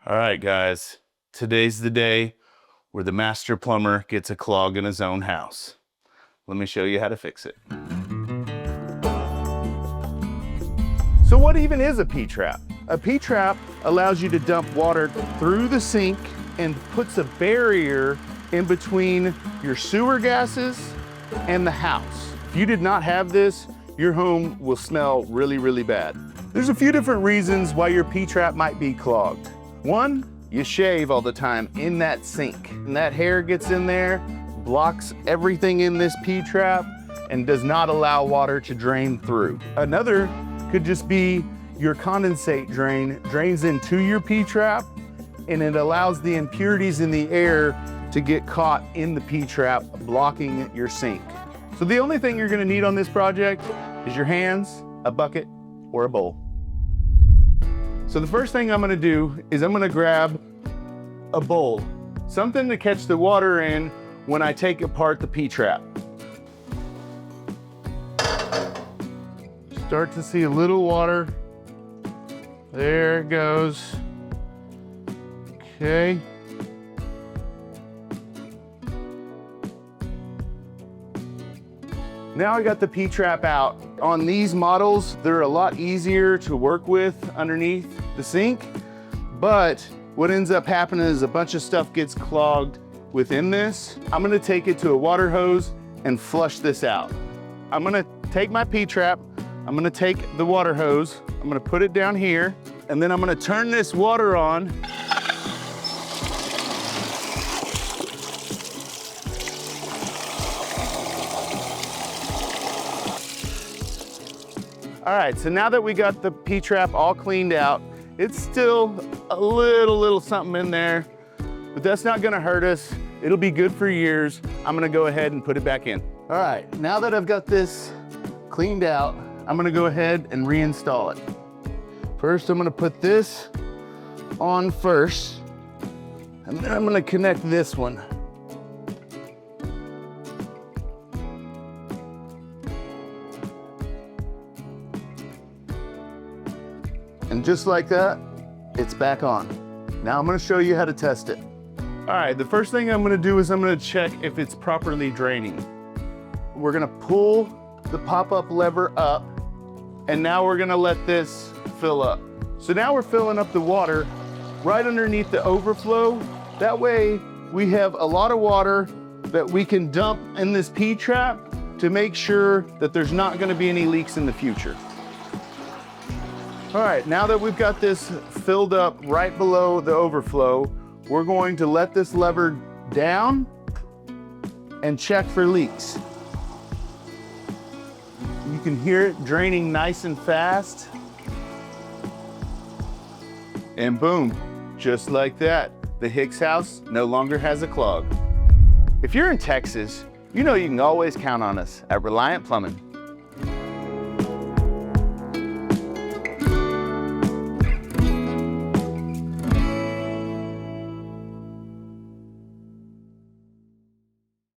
All right, guys, today's the day where the master plumber gets a clog in his own house. Let me show you how to fix it. So what even is a P-trap? A P-trap allows you to dump water through the sink and puts a barrier in between your sewer gases and the house. If you did not have this, your home will smell really, really bad. There's a few different reasons why your P-trap might be clogged. One, you shave all the time in that sink, and that hair gets in there, blocks everything in this P-trap, and does not allow water to drain through. Another could just be your condensate drain drains into your P-trap, and it allows the impurities in the air to get caught in the P-trap, blocking your sink. So the only thing you're gonna need on this project is your hands, a bucket, or a bowl. So the first thing I'm gonna do is I'm gonna grab a bowl, something to catch the water in when I take apart the P-trap. Start to see a little water. There it goes. Okay. Now I got the P-trap out. On these models, they're a lot easier to work with underneath the sink, but what ends up happening is a bunch of stuff gets clogged within this. I'm gonna take it to a water hose and flush this out. I'm gonna take my P-trap, I'm gonna take the water hose, I'm gonna put it down here, and then I'm gonna turn this water on. All right, so now that we got the P-trap all cleaned out, it's still a little something in there, but that's not gonna hurt us. It'll be good for years. I'm gonna go ahead and put it back in. All right, now that I've got this cleaned out, I'm gonna go ahead and reinstall it. First, I'm gonna put this on first, and then I'm gonna connect this one. And just like that, it's back on. Now I'm gonna show you how to test it. All right, the first thing I'm gonna do is I'm gonna check if it's properly draining. We're gonna pull the pop-up lever up, and now we're gonna let this fill up. So now we're filling up the water right underneath the overflow. That way we have a lot of water that we can dump in this P-trap to make sure that there's not gonna be any leaks in the future. All right, now that we've got this filled up right below the overflow, we're going to let this lever down and check for leaks. You can hear it draining nice and fast. And boom, just like that, the Hicks house no longer has a clog. If you're in Texas, you know you can always count on us at Reliant Plumbing.